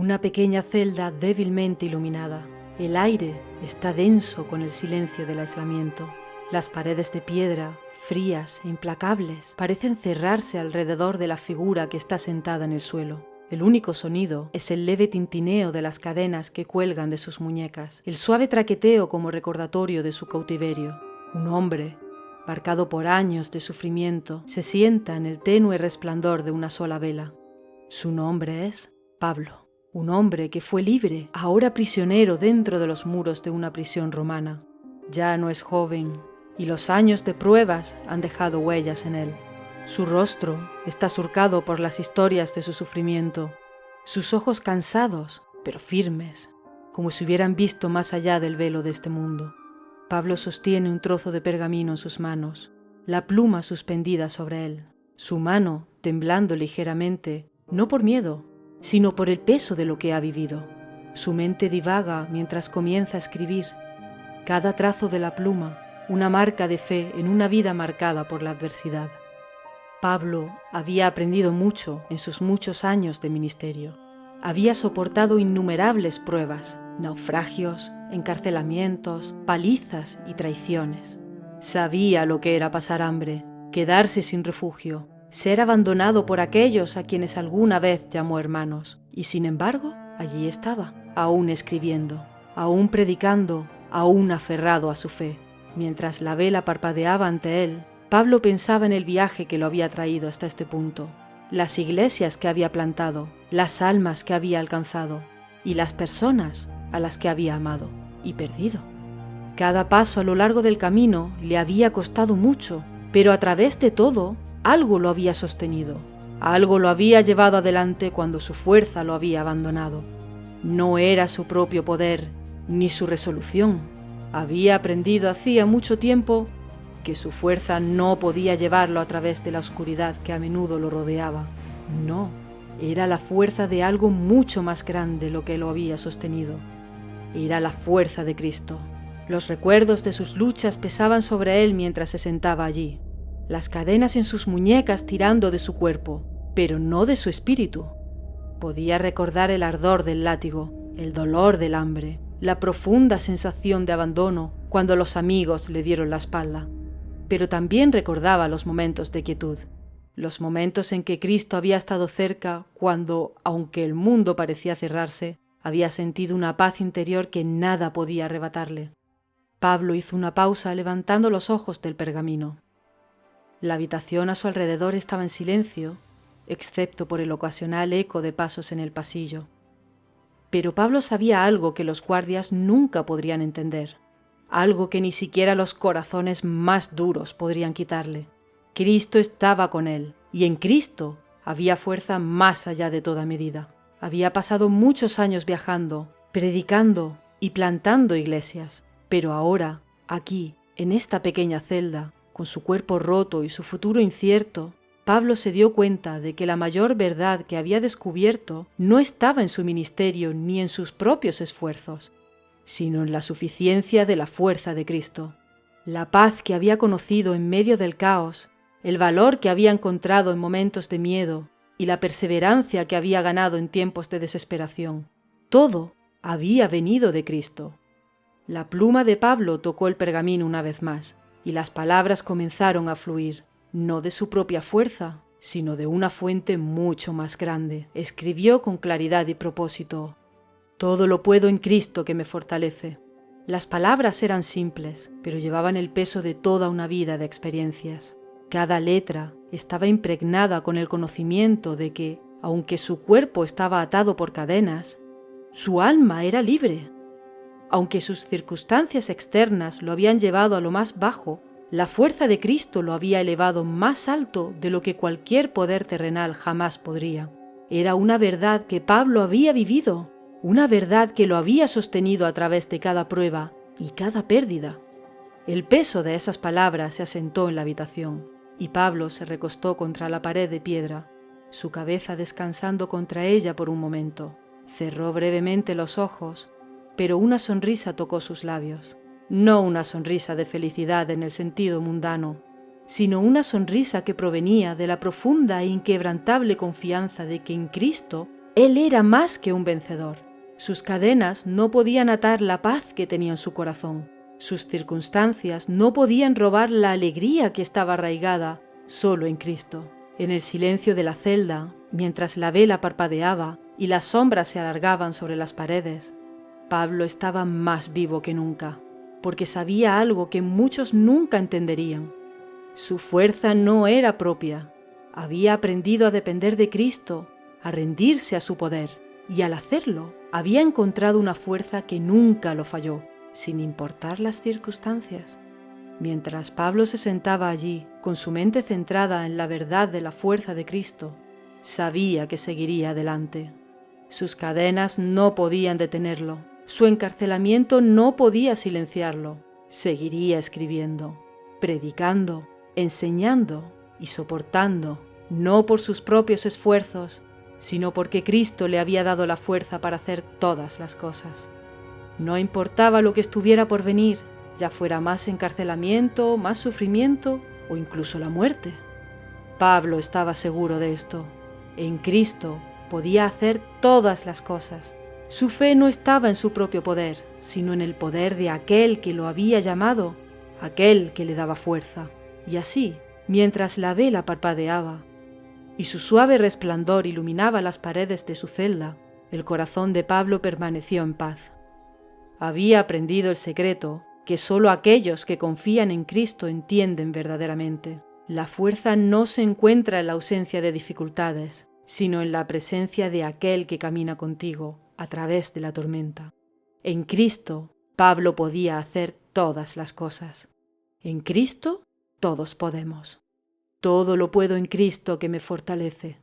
Una pequeña celda débilmente iluminada. El aire está denso con el silencio del aislamiento. Las paredes de piedra, frías e implacables, parecen cerrarse alrededor de la figura que está sentada en el suelo. El único sonido es el leve tintineo de las cadenas que cuelgan de sus muñecas, el suave traqueteo como recordatorio de su cautiverio. Un hombre, marcado por años de sufrimiento, se sienta en el tenue resplandor de una sola vela. Su nombre es Pablo. Un hombre que fue libre, ahora prisionero dentro de los muros de una prisión romana. Ya no es joven, y los años de pruebas han dejado huellas en él. Su rostro está surcado por las historias de su sufrimiento, sus ojos cansados, pero firmes, como si hubieran visto más allá del velo de este mundo. Pablo sostiene un trozo de pergamino en sus manos, la pluma suspendida sobre él, su mano temblando ligeramente, no por miedo, sino por el peso de lo que ha vivido. Su mente divaga mientras comienza a escribir. Cada trazo de la pluma, una marca de fe en una vida marcada por la adversidad. Pablo había aprendido mucho en sus muchos años de ministerio. Había soportado innumerables pruebas, naufragios, encarcelamientos, palizas y traiciones. Sabía lo que era pasar hambre, quedarse sin refugio, ser abandonado por aquellos a quienes alguna vez llamó hermanos. Y sin embargo, allí estaba, aún escribiendo, aún predicando, aún aferrado a su fe. Mientras la vela parpadeaba ante él, Pablo pensaba en el viaje que lo había traído hasta este punto, las iglesias que había plantado, las almas que había alcanzado y las personas a las que había amado y perdido. Cada paso a lo largo del camino le había costado mucho, pero a través de todo, algo lo había sostenido, algo lo había llevado adelante cuando su fuerza lo había abandonado. No era su propio poder, ni su resolución. Había aprendido hacía mucho tiempo que su fuerza no podía llevarlo a través de la oscuridad que a menudo lo rodeaba. No, era la fuerza de algo mucho más grande lo que lo había sostenido. Era la fuerza de Cristo. Los recuerdos de sus luchas pesaban sobre él mientras se sentaba allí. Las cadenas en sus muñecas tirando de su cuerpo, pero no de su espíritu. Podía recordar el ardor del látigo, el dolor del hambre, la profunda sensación de abandono cuando los amigos le dieron la espalda. Pero también recordaba los momentos de quietud, los momentos en que Cristo había estado cerca cuando, aunque el mundo parecía cerrarse, había sentido una paz interior que nada podía arrebatarle. Pablo hizo una pausa levantando los ojos del pergamino. La habitación a su alrededor estaba en silencio, excepto por el ocasional eco de pasos en el pasillo. Pero Pablo sabía algo que los guardias nunca podrían entender, algo que ni siquiera los corazones más duros podrían quitarle. Cristo estaba con él, y en Cristo había fuerza más allá de toda medida. Había pasado muchos años viajando, predicando y plantando iglesias, pero ahora, aquí, en esta pequeña celda, con su cuerpo roto y su futuro incierto, Pablo se dio cuenta de que la mayor verdad que había descubierto no estaba en su ministerio ni en sus propios esfuerzos, sino en la suficiencia de la fuerza de Cristo. La paz que había conocido en medio del caos, el valor que había encontrado en momentos de miedo y la perseverancia que había ganado en tiempos de desesperación, todo había venido de Cristo. La pluma de Pablo tocó el pergamino una vez más, y las palabras comenzaron a fluir, no de su propia fuerza, sino de una fuente mucho más grande. Escribió con claridad y propósito: «Todo lo puedo en Cristo que me fortalece». Las palabras eran simples, pero llevaban el peso de toda una vida de experiencias. Cada letra estaba impregnada con el conocimiento de que, aunque su cuerpo estaba atado por cadenas, su alma era libre. Aunque sus circunstancias externas lo habían llevado a lo más bajo, la fuerza de Cristo lo había elevado más alto de lo que cualquier poder terrenal jamás podría. Era una verdad que Pablo había vivido, una verdad que lo había sostenido a través de cada prueba y cada pérdida. El peso de esas palabras se asentó en la habitación, y Pablo se recostó contra la pared de piedra, su cabeza descansando contra ella por un momento. Cerró brevemente los ojos, pero una sonrisa tocó sus labios. No una sonrisa de felicidad en el sentido mundano, sino una sonrisa que provenía de la profunda e inquebrantable confianza de que en Cristo Él era más que un vencedor. Sus cadenas no podían atar la paz que tenía en su corazón. Sus circunstancias no podían robar la alegría que estaba arraigada solo en Cristo. En el silencio de la celda, mientras la vela parpadeaba y las sombras se alargaban sobre las paredes, Pablo estaba más vivo que nunca, porque sabía algo que muchos nunca entenderían. Su fuerza no era propia. Había aprendido a depender de Cristo, a rendirse a su poder, y al hacerlo, había encontrado una fuerza que nunca lo falló, sin importar las circunstancias. Mientras Pablo se sentaba allí, con su mente centrada en la verdad de la fuerza de Cristo, sabía que seguiría adelante. Sus cadenas no podían detenerlo, su encarcelamiento no podía silenciarlo. Seguiría escribiendo, predicando, enseñando y soportando, no por sus propios esfuerzos, sino porque Cristo le había dado la fuerza para hacer todas las cosas. No importaba lo que estuviera por venir, ya fuera más encarcelamiento, más sufrimiento o incluso la muerte. Pablo estaba seguro de esto. En Cristo podía hacer todas las cosas. Su fe no estaba en su propio poder, sino en el poder de aquel que lo había llamado, aquel que le daba fuerza. Y así, mientras la vela parpadeaba y su suave resplandor iluminaba las paredes de su celda, el corazón de Pablo permaneció en paz. Había aprendido el secreto que solo aquellos que confían en Cristo entienden verdaderamente. La fuerza no se encuentra en la ausencia de dificultades, sino en la presencia de aquel que camina contigo a través de la tormenta. En Cristo, Pablo podía hacer todas las cosas. En Cristo, todos podemos. Todo lo puedo en Cristo que me fortalece.